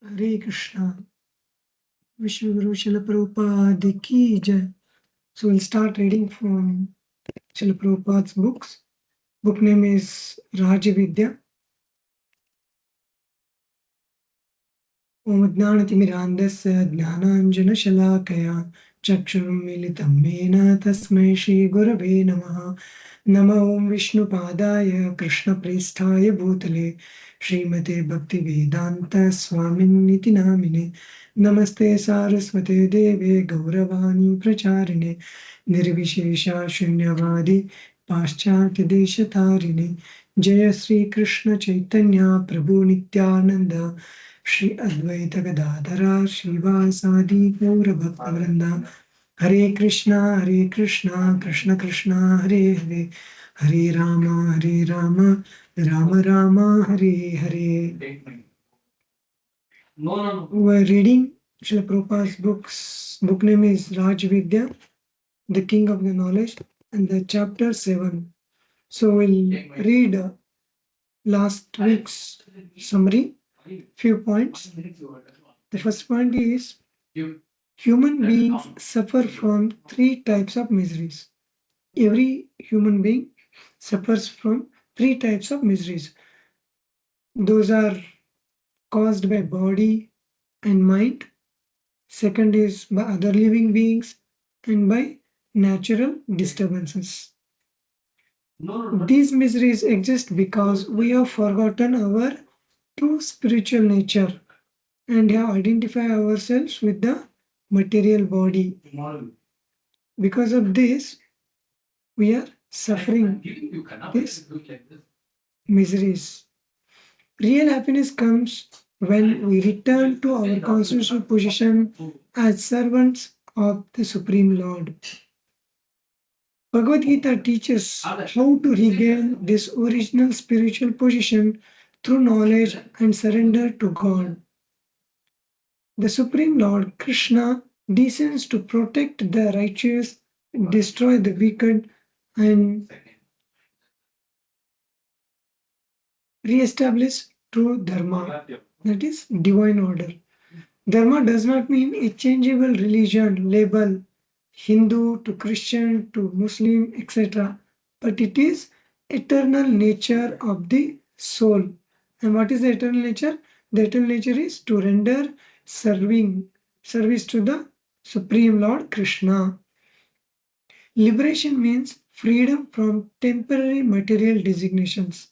Hare Krishna, Vishnu Guru Srila Prabhupada ki Jai. So we'll start reading from Srila Prabhupada's books. Book name is Vidya. Om Jnanatimirandasya Jnananjana Shalakaya Chakshurum Militam Mena Tasmai Shri Gurave Namaha Namo Om Vishnu Padaya Krishna Prestaya Bhutale Srimate Bhakti Vedanta Swamin Niti Namine Namaste Saraswate Deve Gauravani Pracharine Nirvishesha Shunyavadi Paschatya Deshatarine Jaya Sri Krishna Chaitanya Prabhu Nityananda Shri Advaita Gadadhara Srivasadi Gaura Bhakta Hare Krishna, Krishna Krishna, Hare Hare, Hare Rama, Rama Rama, Hare Hare. We're reading Srila Prabhupada's books. Book name is Raj Vidya, the King of the Knowledge, and the chapter 7. So we'll read last week's summary, few points. The first point is human beings suffer from three types of miseries. Every human being suffers from three types of miseries. Those are caused by body and mind. Second is by other living beings and by natural disturbances. These miseries exist because we have forgotten our true spiritual nature and have identified ourselves with the material body. Because of this, we are suffering these miseries. Real happiness comes when we return to our constitutional position as servants of the Supreme Lord. Bhagavad Gita teaches how to regain this original spiritual position through knowledge and surrender to God. The Supreme Lord Krishna descends to protect the righteous, destroy the wicked, and re-establish true Dharma, that is, divine order. Dharma does not mean a changeable religion label, Hindu to Christian to Muslim, etc. But it is eternal nature of the soul. And what is the eternal nature? The eternal nature is to render service to the Supreme Lord Krishna. Liberation means freedom from temporary material designations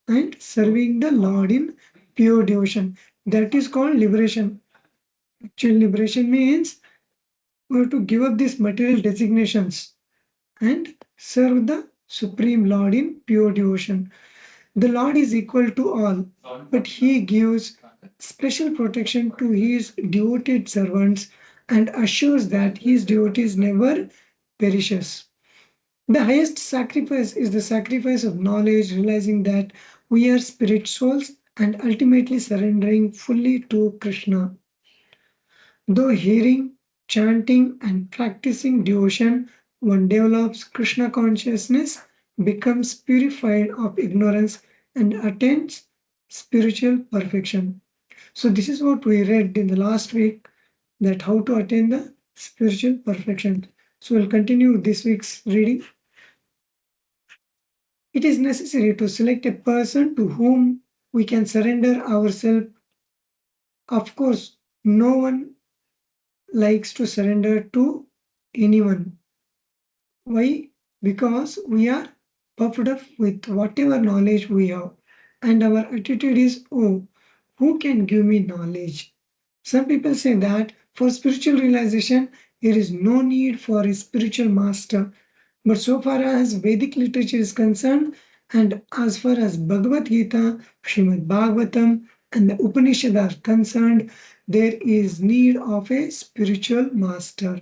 and serving the Lord in pure devotion. That is called liberation. Actual liberation means we have to give up these material designations and serve the Supreme Lord in pure devotion. The Lord is equal to all, but He gives special protection to His devoted servants and assures that His devotees never perishes. The highest sacrifice is the sacrifice of knowledge, realizing that we are spirit souls and ultimately surrendering fully to Krishna. Though hearing, chanting, and practicing devotion, one develops Krishna consciousness, becomes purified of ignorance, and attains spiritual perfection. So, this is what we read in the last week, that how to attain the spiritual perfection. So, we'll continue this week's reading. It is necessary to select a person to whom we can surrender ourselves. Of course, no one likes to surrender to anyone. Why? Because we are puffed up with whatever knowledge we have, and our attitude is, oh, who can give me knowledge? Some people say that for spiritual realization, there is no need for a spiritual master. But so far as Vedic literature is concerned, and as far as Bhagavad Gita, Srimad Bhagavatam, and the Upanishad are concerned, there is need of a spiritual master.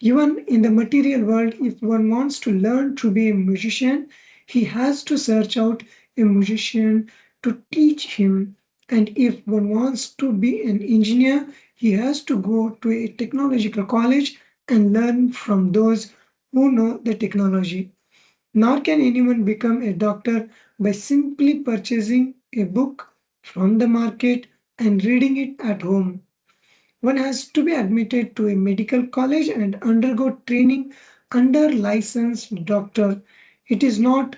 Even in the material world, if one wants to learn to be a musician, he has to search out a musician to teach him. And if one wants to be an engineer, he has to go to a technological college and learn from those who know the technology. Nor can anyone become a doctor by simply purchasing a book from the market and reading it at home. One has to be admitted to a medical college and undergo training under licensed doctor. It is not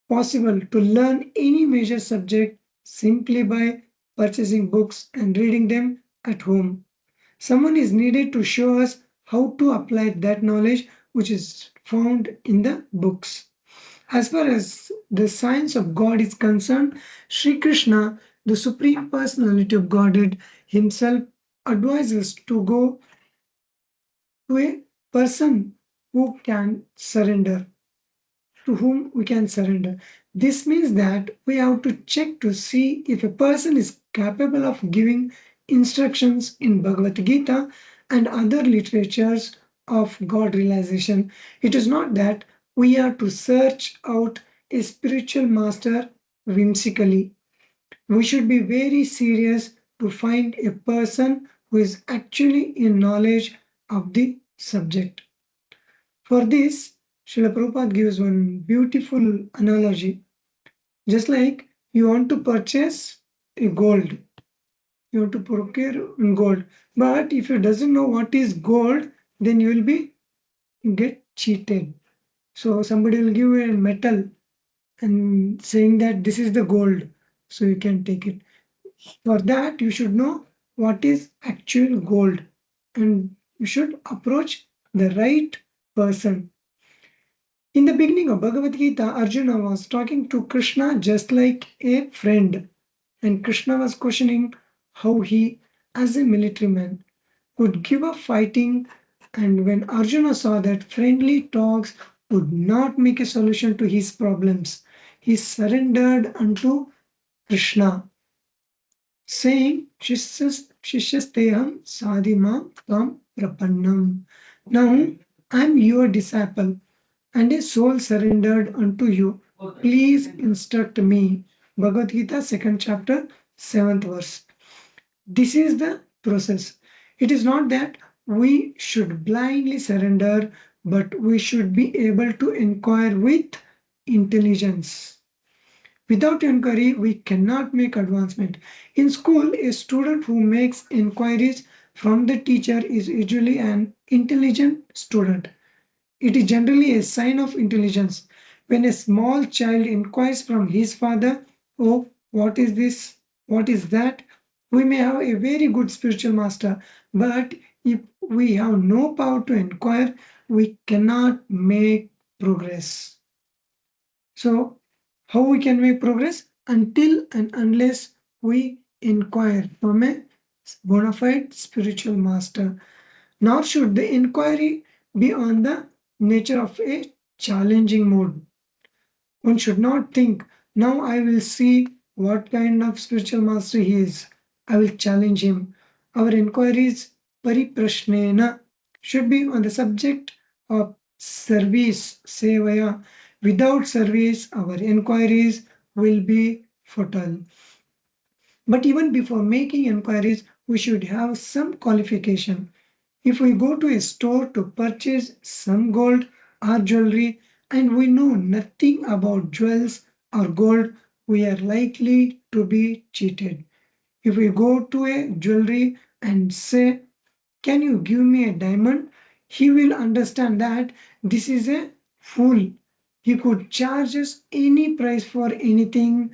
possible to learn any major subject simply by purchasing books and reading them at home. Someone is needed to show us how to apply that knowledge which is found in the books. As far as the science of God is concerned, Sri Krishna, the Supreme Personality of Godhead, himself advises to go to a person who can surrender, to whom we can surrender. This means that we have to check to see if a person is capable of giving instructions in Bhagavad Gita and other literatures of God realization. It is not that we are to search out a spiritual master whimsically. We should be very serious to find a person who is actually in knowledge of the subject. For this, Srila Prabhupada gives one beautiful analogy. Just like you want to purchase a gold, you want to procure gold. But if you doesn't know what is gold, then you will be get cheated. So somebody will give you a metal and saying that this is the gold, so you can take it. For that, you should know what is actual gold, and you should approach the right person. In the beginning of Bhagavad Gita, Arjuna was talking to Krishna just like a friend, and Krishna was questioning how he, as a military man, could give up fighting. And when Arjuna saw that friendly talks would not make a solution to his problems, he surrendered unto Krishna, saying, Shishyasteham sadhimam tam prapannam. Now I am your disciple and a soul surrendered unto you. Please instruct me. Bhagavad Gita, second chapter, seventh verse. This is the process. It is not that we should blindly surrender, but we should be able to inquire with intelligence. Without inquiry, we cannot make advancement. In school, a student who makes inquiries from the teacher is usually an intelligent student. It is generally a sign of intelligence. When a small child inquires from his father, "Oh, what is this? What is that?" We may have a very good spiritual master, but if we have no power to inquire, we cannot make progress. So, how we can make progress? Until and unless we inquire from a bona fide spiritual master. Nor should the inquiry be on the nature of a challenging mode. One should not think, now I will see what kind of spiritual master he is. I will challenge him. Our inquiries, pariprashnena, should be on the subject of service, sevaya. Without service, our inquiries will be futile. But even before making inquiries, we should have some qualification. If we go to a store to purchase some gold or jewelry and we know nothing about jewels or gold, we are likely to be cheated. If we go to a jewelry and say, "Can you give me a diamond?" he will understand that this is a fool. He could charge us any price for anything.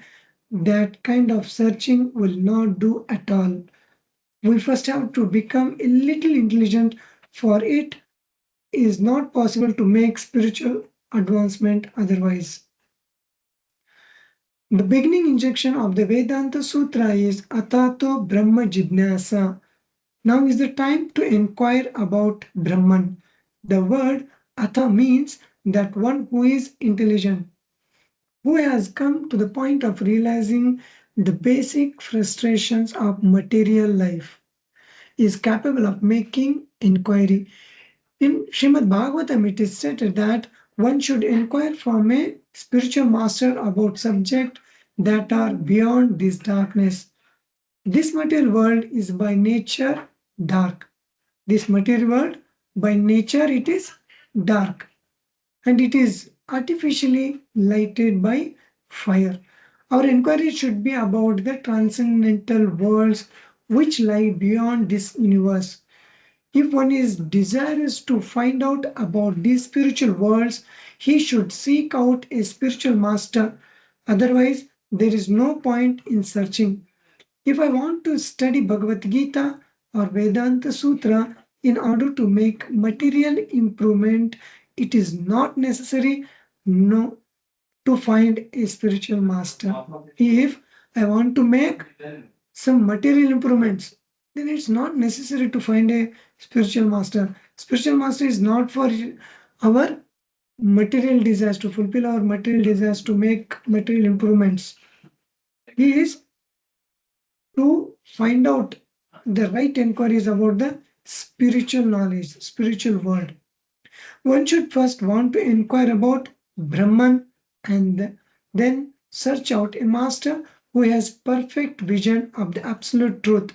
That kind of searching will not do at all. We first have to become a little intelligent, for it is not possible to make spiritual advancement otherwise. The beginning injection of the Vedanta Sutra is Atato Brahma Jidnasa. Now is the time to inquire about Brahman. The word Atha means that one who is intelligent, who has come to the point of realizing the basic frustrations of material life, is capable of making inquiry. In Srimad Bhagavatam, it is stated that one should inquire from a spiritual master about subjects that are beyond this darkness. This material world is by nature dark. This material world, by nature, it is dark, and it is artificially lighted by fire. Our inquiry should be about the transcendental worlds which lie beyond this universe. If one is desirous to find out about these spiritual worlds, he should seek out a spiritual master. Otherwise, there is no point in searching. If I want to study Bhagavad Gita or Vedanta Sutra in order to make material improvement, it is not necessary no, to find a spiritual master. If I want to make some material improvements, then it's not necessary to find a spiritual master. Spiritual master is not for our material desires, to fulfill our material desires, to make material improvements. He is to find out the right inquiries about the spiritual knowledge, spiritual world. One should first want to inquire about Brahman and then search out a master who has perfect vision of the absolute truth.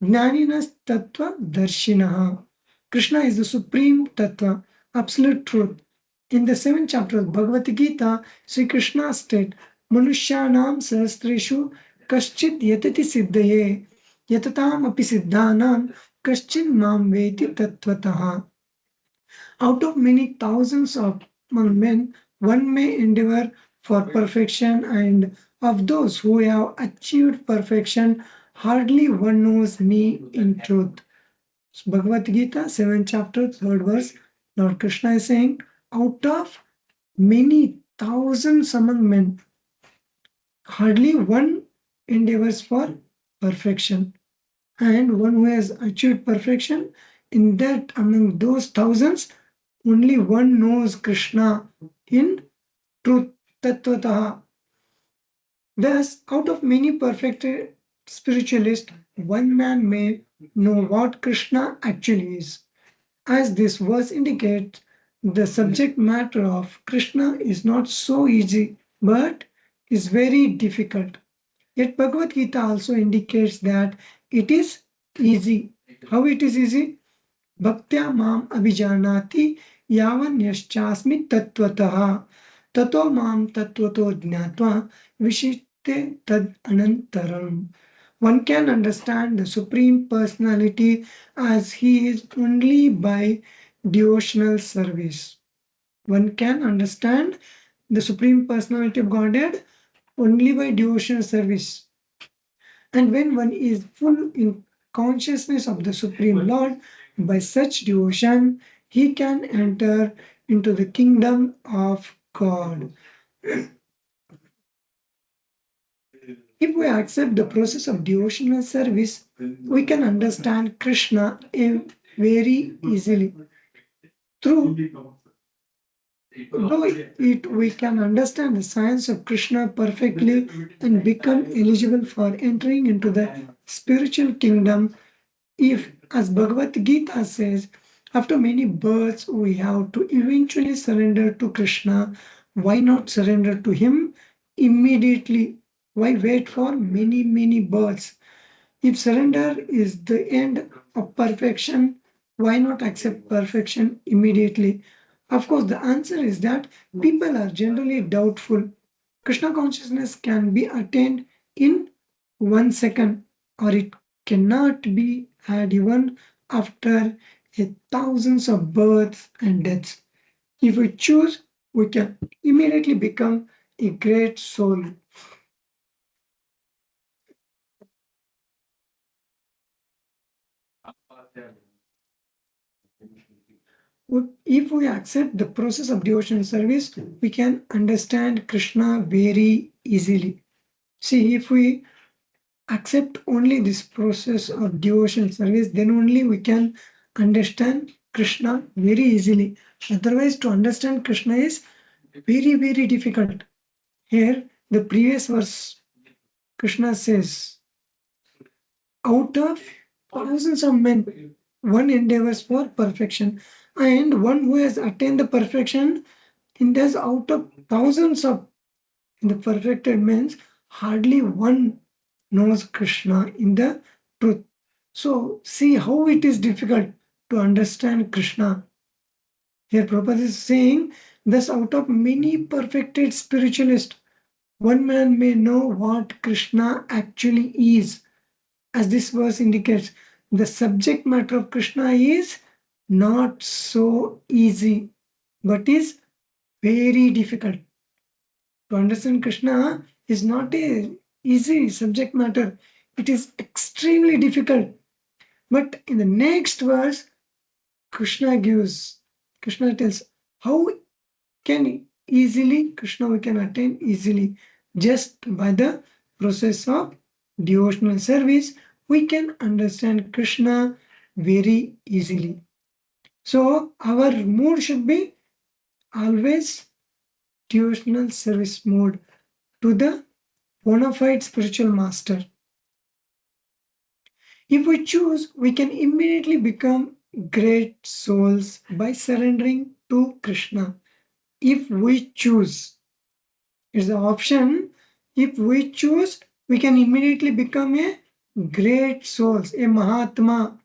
Jnaninas Tattva Darshinaha. Krishna is the supreme Tattva, absolute truth. In the seventh chapter of Bhagavad Gita, Sri Krishna states, Manushyanam sahasreshu kaschid yatati siddhaye yatatam api siddhanam kaschid mam veti tattvataha. Out of many thousands of among men, one may endeavor for perfection, and of those who have achieved perfection, hardly one knows me in truth. Bhagavad Gita, 7th chapter, 3rd verse, Lord Krishna is saying, out of many thousands among men, hardly one endeavors for perfection. And one who has achieved perfection, in that among those thousands, only one knows Krishna in truth, tattvataha. Thus, out of many perfected spiritualists, one man may know what Krishna actually is. As this verse indicates, the subject matter of Krishna is not so easy, but is very difficult. Yet Bhagavad Gita also indicates that it is easy. How it is easy? Bhaktya mam abhijanati yavanyaschasmi tattvataha tato mam tattvato jnatva vishite tad anantaram. One can understand the Supreme Personality as He is only by devotional service. One can understand the Supreme Personality of Godhead only by devotional service. And when one is full in consciousness of the Supreme Lord, by such devotion, he can enter into the kingdom of God. If we accept the process of devotional service, we can understand Krishna very easily. Through it, we can understand the science of Krishna perfectly and become eligible for entering into the spiritual kingdom. If, as Bhagavad Gita says, after many births we have to eventually surrender to Krishna, why not surrender to Him immediately? Why wait for many births? If surrender is the end of perfection, why not accept perfection immediately? Of course, the answer is that people are generally doubtful. Krishna consciousness can be attained in 1 second, or it cannot be had even after thousands of births and deaths. If we choose, we can immediately become a great soul. If we accept the process of devotion service, we can understand Krishna very easily. See, if we accept only this process of devotion service, then only we can understand Krishna very easily. Otherwise, to understand Krishna is very difficult. Here, the previous verse, Krishna says, out of thousands of men, one endeavors for perfection, and one who has attained the perfection, in this out of thousands of the perfected men, hardly one knows Krishna in the truth. So, see how it is difficult to understand Krishna. Here, Prabhupada is saying, thus, out of many perfected spiritualists, One man may know what Krishna actually is. As this verse indicates, the subject matter of Krishna is not so easy, but is very difficult. To understand Krishna is not a easy subject matter. It is extremely difficult. But in the next verse, Krishna tells how can easily Krishna we can attain easily just by the process of devotional service. We can understand Krishna very easily. So our mood should be always devotional service mode to the bona fide spiritual master. If we choose, we can immediately become great souls by surrendering to Krishna. If we choose, it's the option. If we choose, we can immediately become a great souls, a Mahatma,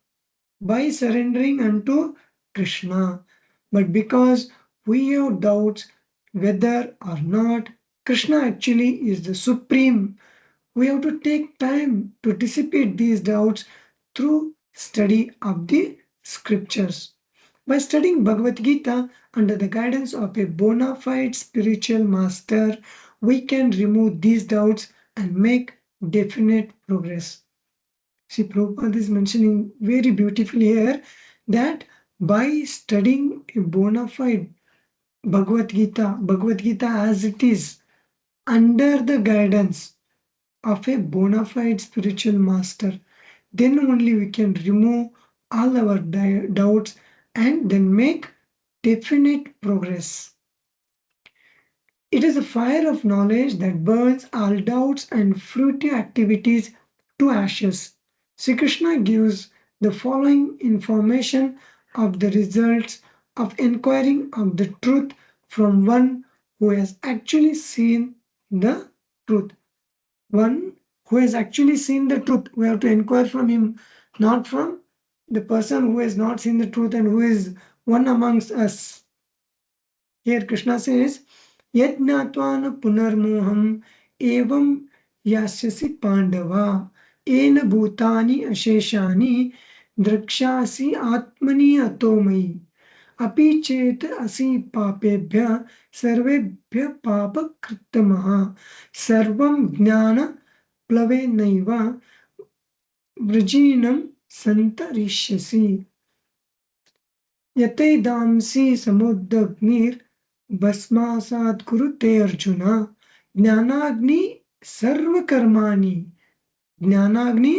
by surrendering unto Krishna. But because we have doubts whether or not Krishna actually is the supreme, we have to take time to dissipate these doubts through study of the scriptures. By studying Bhagavad Gita under the guidance of a bona fide spiritual master, we can remove these doubts and make definite progress. See, Prabhupada is mentioning very beautifully here that by studying a bona fide Bhagavad Gita as it is, under the guidance of a bona fide spiritual master, then only we can remove all our doubts and then make definite progress. It is a fire of knowledge that burns all doubts and fruity activities to ashes. Sri Krishna gives the following information of the results of inquiring of the truth from one who has actually seen the truth. One who has actually seen the truth. We have to inquire from him, not from the person who has not seen the truth and who is one amongst us. Here Krishna says, Yajnatvan punarmoham evam yasyasi pandava ena bhutani asheshani drakshasi atmani atomai अपि चेत असि पापेभ्य सर्वेभ्य पापकृत्तमः सर्वं ज्ञान प्लवेनैव वृजीनं सन्तरिष्यसि यतैदांसि समुद्रग्निर्भस्मासात् कुरुते अर्जुन ज्ञानाग्नि सर्वकर्माणि ज्ञानाग्नि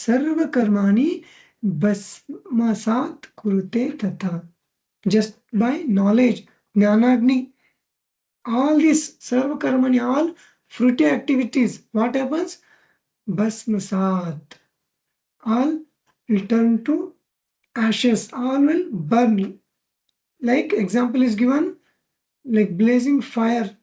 सर्वकर्माणि भस्मासात् कुरुते तथा. Just by knowledge, jnanagni, all these sarva karmani, all fruity activities, what happens? Bhasmasat, all will turn to ashes, all will burn. Like example is given, like blazing fire,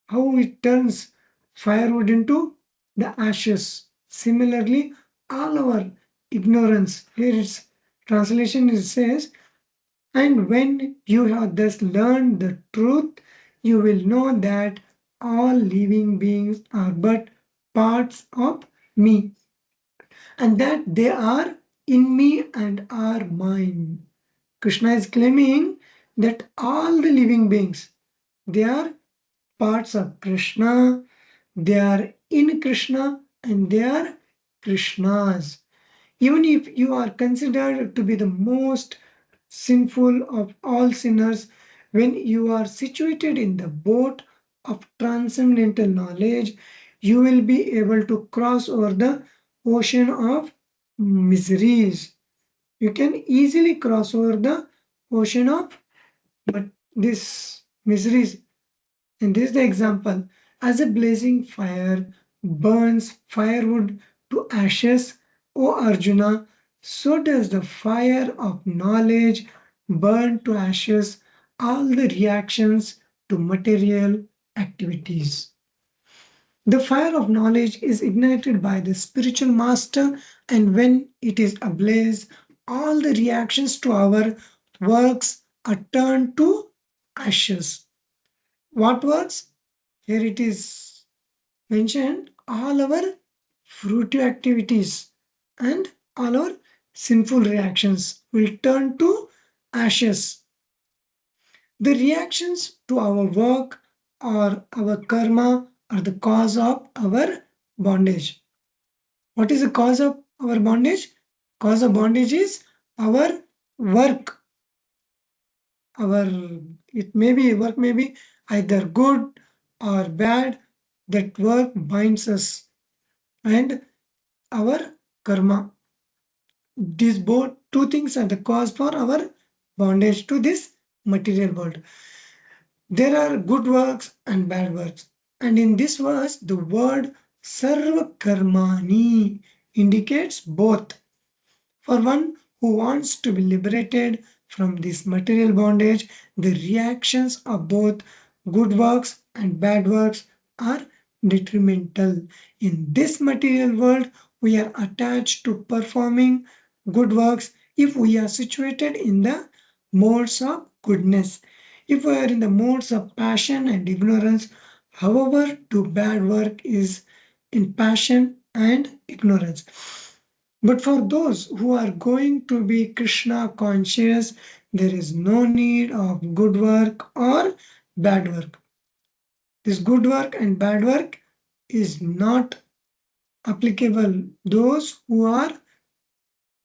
how it turns firewood into the ashes. Similarly, all our ignorance, here its translation it says, and when you have thus learned the truth, you will know that all living beings are but parts of me, and that they are in me and are mine. Krishna is claiming that all the living beings, they are parts of Krishna, they are in Krishna, and they are Krishna's. Even if you are considered to be the most sinful of all sinners, when you are situated in the boat of transcendental knowledge, you will be able to cross over the ocean of miseries. You can easily cross over the ocean of but this miseries. And this is the example. As a blazing fire burns firewood to ashes, O Arjuna, so does the fire of knowledge burn to ashes all the reactions to material activities. The fire of knowledge is ignited by the spiritual master, and when it is ablaze, all the reactions to our works are turned to ashes. What works? Here it is. mentioned all our fruitive activities and all our sinful reactions will turn to ashes. The reactions to our work or our karma are the cause of our bondage. What is the cause of our bondage? Cause of bondage is our work. Our it may be work may be either good or bad. That work binds us and our karma. These both two things are the cause for our bondage to this material world. There are good works and bad works. And in this verse, the word sarva karmani indicates both. For one who wants to be liberated from this material bondage, the reactions of both good works and bad works are detrimental. In this material world, we are attached to performing good works if we are situated in the modes of goodness. If we are in the modes of passion and ignorance, however, do bad work is in passion and ignorance. But for those who are going to be Krishna conscious, there is no need of good work or bad work. This good work and bad work is not applicable. Those who are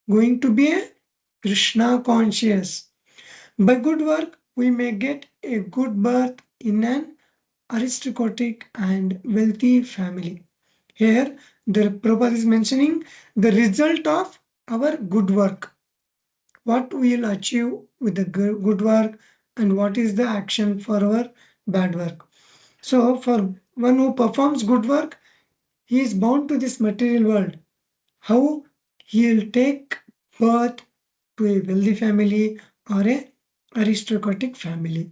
going to be a Krishna conscious. By good work, we may get a good birth in an aristocratic and wealthy family. Here, the Prabhupada is mentioning the result of our good work. What we will achieve with the good work and what is the action for our bad work. So, for one who performs good work, he is bound to this material world. How he will take birth to a wealthy family or a aristocratic family.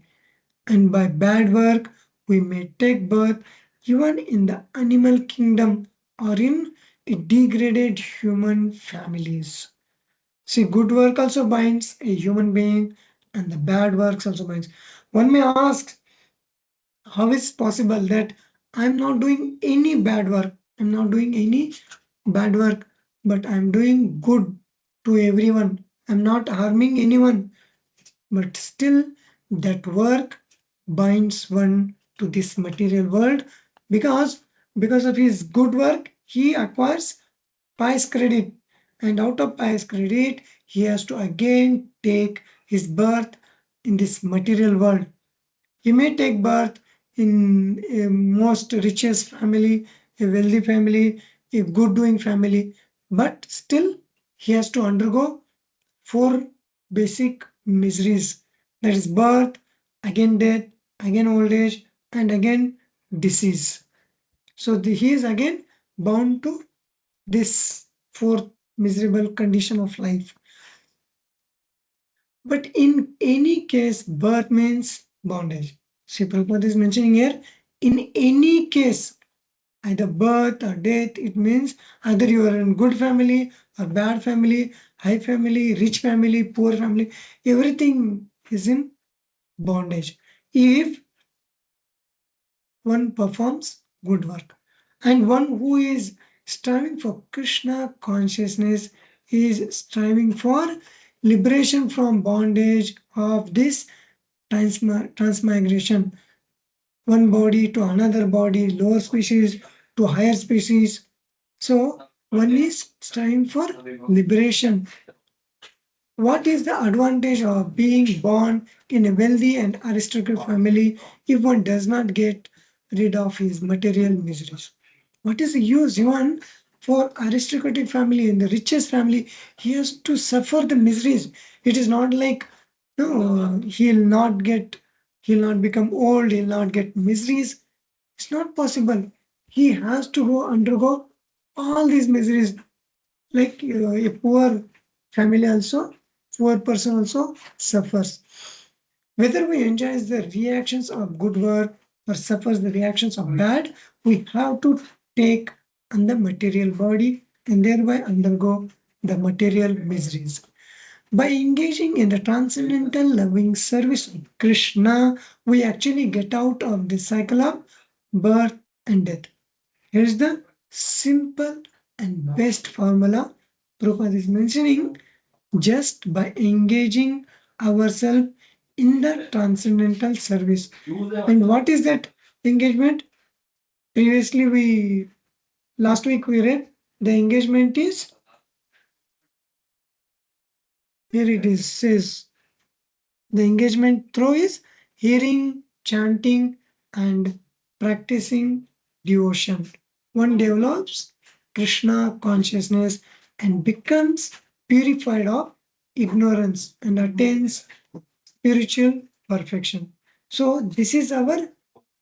And by bad work, we may take birth even in the animal kingdom or in degraded human families. See, good work also binds a human being, and the bad works also binds. One may ask, how is possible that I'm not doing any bad work? I'm not doing any bad work, but I'm doing good to everyone. I'm not harming anyone, but still that work binds one to this material world because because of his good work he acquires pious credit, and out of pious credit he has to again take his birth in this material world. He may take birth in a most richest family, a wealthy family, a good doing family, but still he has to undergo four basic miseries, that is birth, again death, again old age, and again disease. So he is again bound to this fourth miserable condition of life. But in any case, birth means bondage. See, Prabhupada is mentioning here, in any case, either birth or death, it means either you are in good family or bad family, high family, rich family, poor family, everything is in bondage. If one performs good work. And one who is striving for Krishna consciousness is striving for liberation from bondage of this transmigration, one body to another body, lower species to higher species. So one is striving for liberation. What is the advantage of being born in a wealthy and aristocratic family if one does not get rid of his material miseries? What is the use? Even for aristocratic family and the richest family, he has to suffer the miseries. It is not like no, he'll not become old, he'll not get miseries. It's not possible. He has to undergo all these miseries like a poor family also, poor person also suffers. Whether we enjoy the reactions of good work or suffers the reactions of bad, we have to take on the material body and thereby undergo the material miseries. By engaging in the transcendental loving service of Krishna, we actually get out of the cycle of birth and death. Here's the simple and best formula Prabhupada is mentioning: just by engaging ourselves in the transcendental service. And what is that engagement? Previously, last week we read the engagement is, here it is, says the engagement through is hearing, chanting, and practicing devotion. One develops Krishna consciousness and becomes purified of ignorance and attains spiritual perfection. So, this is our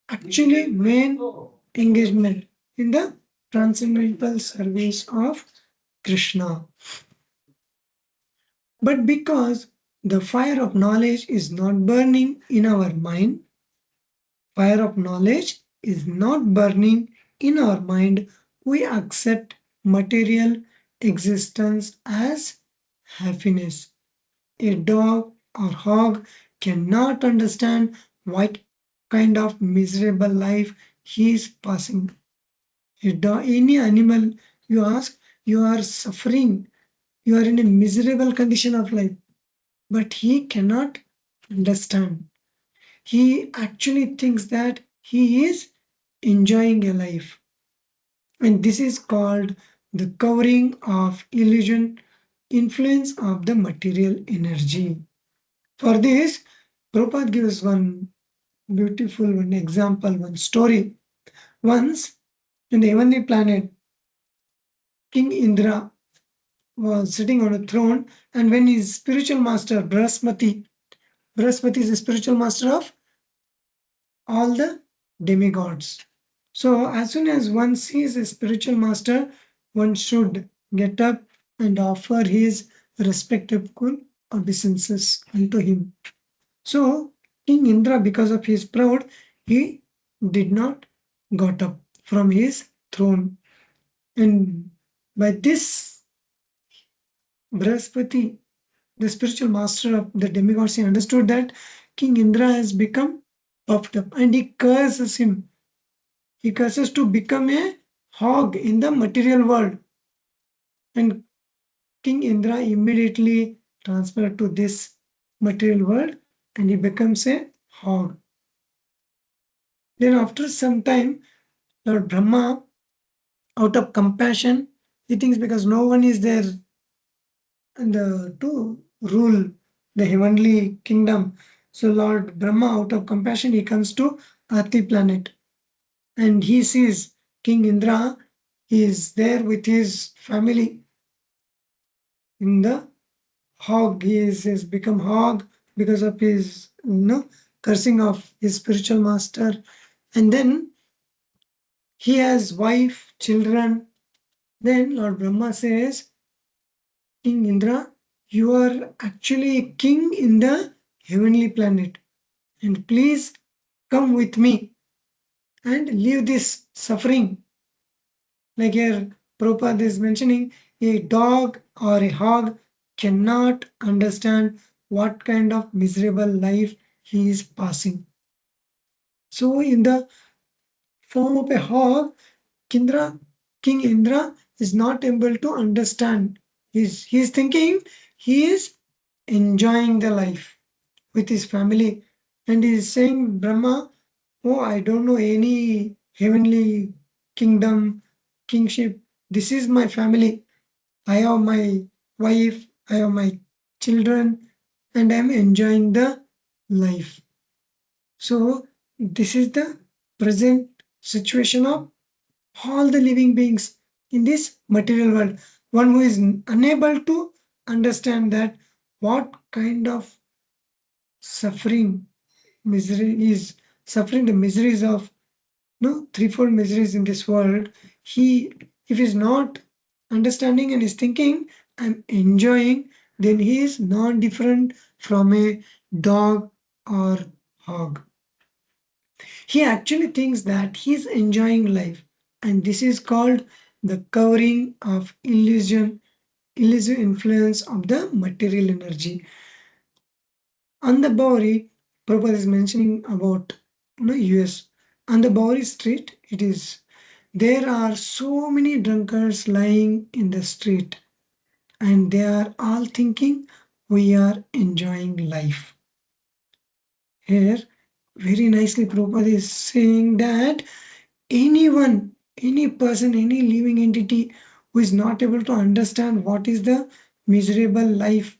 actually main engagement in the transcendental service of Krishna. But because the fire of knowledge is not burning in our mind, fire of knowledge is not burning in our mind, we accept material existence as happiness. A dog or hog cannot understand what kind of miserable life he is passing. A dog, any animal you ask, you are suffering, you are in a miserable condition of life, but he cannot understand. He actually thinks that he is enjoying a life. And this is called the covering of illusion, influence of the material energy. For this, Prabhupada gives one beautiful one example, one story. Once in the heavenly planet, King Indra was sitting on a throne, and when his spiritual master Brahaspati is the spiritual master of all the demigods. So, as soon as one sees a spiritual master, one should get up and offer his respectful obeisances unto him. So, King Indra, because of his proud, he did not got up from his throne. And by this, Brahaspati, the spiritual master of the demigods, he understood that King Indra has become puffed up and he curses him. He curses to become a hog in the material world. And King Indra immediately transferred to this material world and he becomes a hog. Then, after some time, Lord Brahma, out of compassion, he thinks because no one is there and to rule the heavenly kingdom. So Lord Brahma, out of compassion, he comes to Ati planet and he sees King Indra. He is there with his family in the hog. Has become hog because of his cursing of his spiritual master. And then he has wife, children. Then Lord Brahma says, King Indra, you are actually a king in the heavenly planet. And please come with me and leave this suffering. Like here, Prabhupada is mentioning, a dog or a hog cannot understand what kind of miserable life he is passing. So, in the form of a hog, Kindra, King Indra is not able to understand. He's thinking he is enjoying the life with his family. And he is saying, Brahma, oh, I don't know any heavenly kingdom, kingship. This is my family. I have my wife, I have my children, and I'm enjoying the life. So, this is the present situation of all the living beings in this material world. One who is unable to understand that what kind of suffering, misery is suffering the miseries of no threefold miseries in this world. He, if he's not understanding and is thinking, I'm enjoying, then he is non different from a dog or hog. He actually thinks that he's enjoying life, and this is called the covering of illusion influence of the material energy. On the Bowery, Prabhupada is mentioning about US. On the Bowery Street, it is. There are so many drunkards lying in the street, and they are all thinking we are enjoying life. Here, very nicely, Prabhupada is saying that anyone, any person, any living entity who is not able to understand what is the miserable life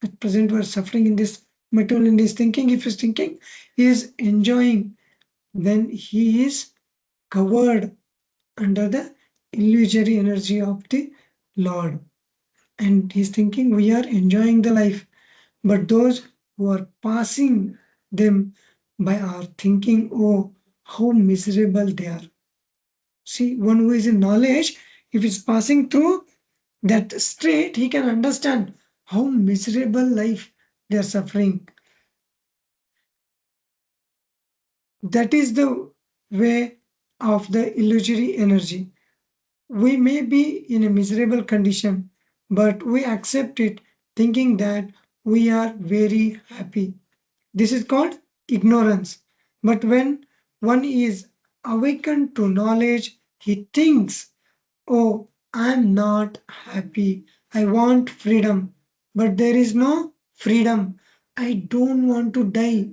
at present we are suffering in this material, in this thinking, if he's thinking he is enjoying, then he is covered under the illusory energy of the Lord. And he's thinking we are enjoying the life. But those who are passing them by are thinking, oh, how miserable they are. See, one who is in knowledge, if he's passing through that street, he can understand how miserable life they are suffering. That is the way of the illusory energy. We may be in a miserable condition, but we accept it thinking that we are very happy. This is called ignorance. But when one is awakened to knowledge, he thinks, oh, I'm not happy. I want freedom. But there is no freedom. I don't want to die,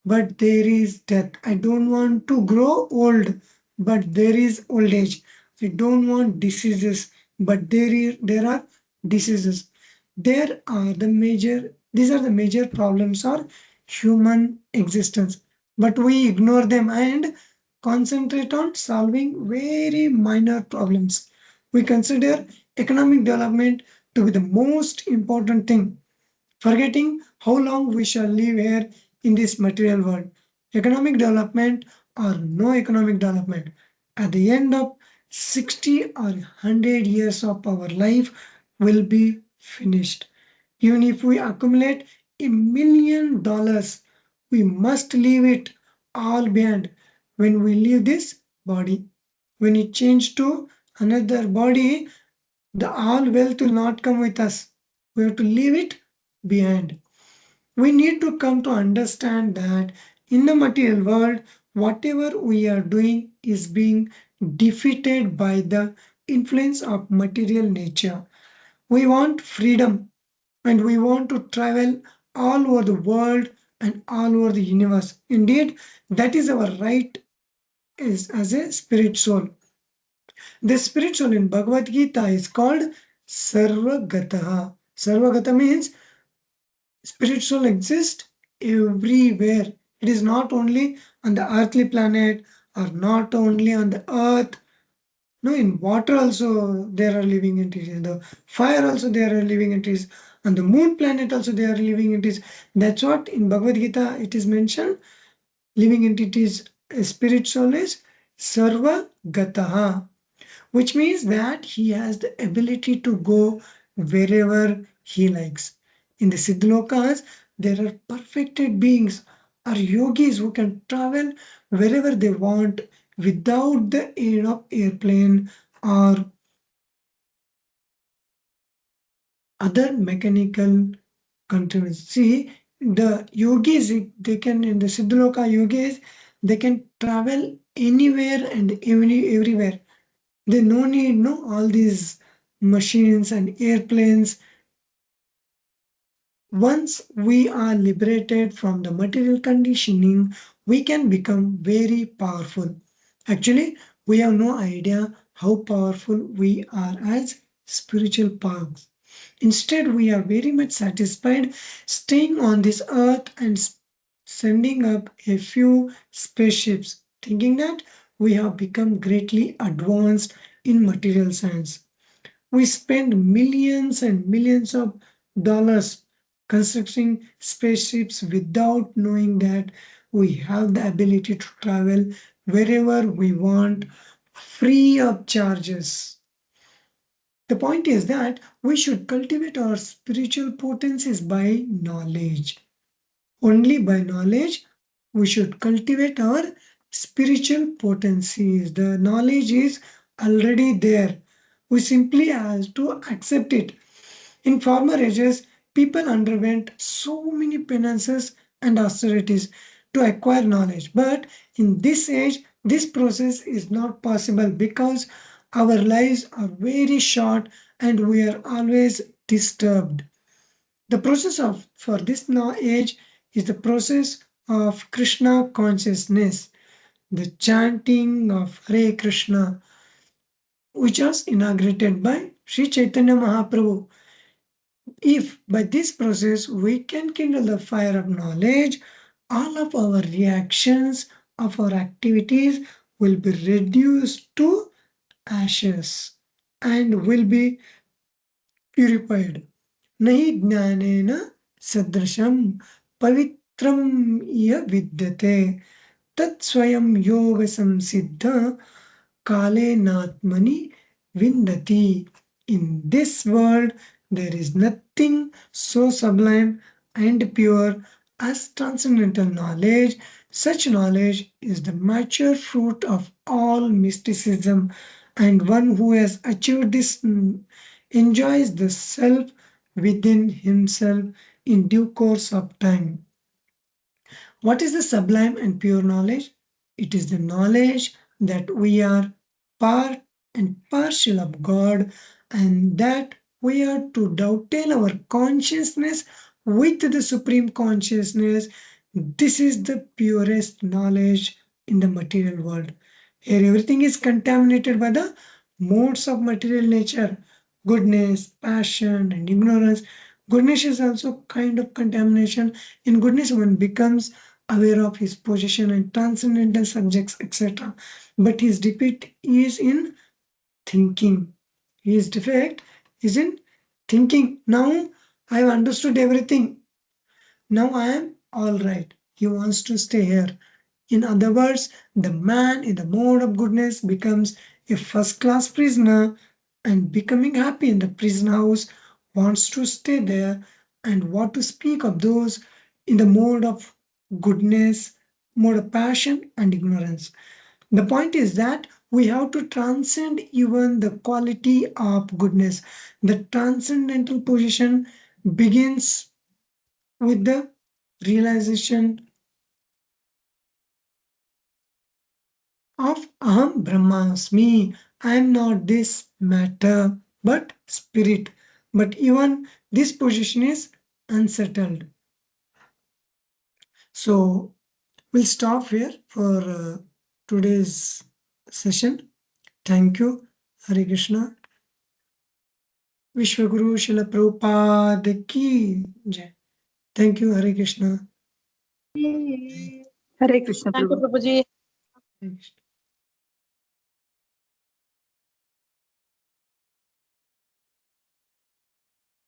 but there is death. I don't want to grow old, but there is old age. I don't want diseases, but there are diseases. These are the major problems of human existence. But we ignore them and concentrate on solving very minor problems. We consider economic development to be the most important thing, forgetting how long we shall live here in this material world. Economic development or no economic development, at the end of 60 or 100 years of our life will be finished. Even if we accumulate $1 million, we must leave it all behind when we leave this body. When it change to another body, the all wealth will not come with us. We have to leave it behind. We need to come to understand that in the material world, whatever we are doing is being defeated by the influence of material nature. We want freedom and we want to travel all over the world and all over the universe. Indeed, that is our right as a spirit soul. The spirit soul in Bhagavad Gita is called Sarvagataha. Sarvagata means spiritual exists everywhere. It is not only on the earthly planet or not only on the earth. No, in water also there are living entities. In the fire also there are living entities. On the moon planet also there are living entities. That's what in Bhagavad Gita it is mentioned. Living entities, spirit soul is Sarva Gataha, which means that he has the ability to go wherever he likes. In the Siddhalokas, there are perfected beings or yogis who can travel wherever they want without the aid of airplane or other mechanical contrivance. See, the yogis, they can, in the Siddhaloka yogis, they can travel anywhere and everywhere. They no need no all these machines and airplanes. Once we are liberated from the material conditioning, we can become very powerful. Actually, we have no idea how powerful we are as spiritual powers. Instead, we are very much satisfied staying on this earth and sending up a few spaceships, thinking that we have become greatly advanced in material science. We spend millions and millions of dollars constructing spaceships without knowing that we have the ability to travel wherever we want free of charges. The point is that we should cultivate our spiritual potencies by knowledge. Only by knowledge we should cultivate our spiritual potencies. The knowledge is already there. We simply have to accept it. In former ages, people underwent so many penances and austerities to acquire knowledge. But in this age, This process is not possible because our lives are very short and we are always disturbed. The process of for this now age is the process of Krishna consciousness, the chanting of Hare Krishna, which was inaugurated by Sri Chaitanya Mahaprabhu. If by this process we can kindle the fire of knowledge, all of our reactions of our activities will be reduced to ashes and will be purified. Nahi jnanena sadrasham pavitram ya vidyate tat swayam yoga samsiddha kale natmani vindati. In this world, there is nothing so sublime and pure as transcendental knowledge. Such knowledge is the mature fruit of all mysticism, and one who has achieved this enjoys the self within himself in due course of time. What is the sublime and pure knowledge? It is the knowledge that we are part and partial of God and that we are to dovetail our consciousness with the supreme consciousness. This is the purest knowledge in the material world. Here everything is contaminated by the modes of material nature, goodness, passion, and ignorance. Goodness is also kind of contamination. In goodness, one becomes aware of his position and transcendental subjects, etc. But his defeat is in thinking. His defect is in thinking. Now I have understood everything. Now I am all right. He wants to stay here. In other words, the man in the mode of goodness becomes a first class prisoner and becoming happy in the prison house wants to stay there. And what to speak of those in the mode of goodness, mode of passion and ignorance. The point is that we have to transcend even the quality of goodness. The transcendental position begins with the realization of Aham Brahmasmi. I am not this matter, but spirit. But even this position is unsettled. So we'll stop here for today's session. Thank you. Hare Krishna. Vishwaguru Srila Prabhupada ki jai. Thank you. Hare Krishna. Hare Krishna Thank you, Prabhu. Prabhuji. Hare Krishna.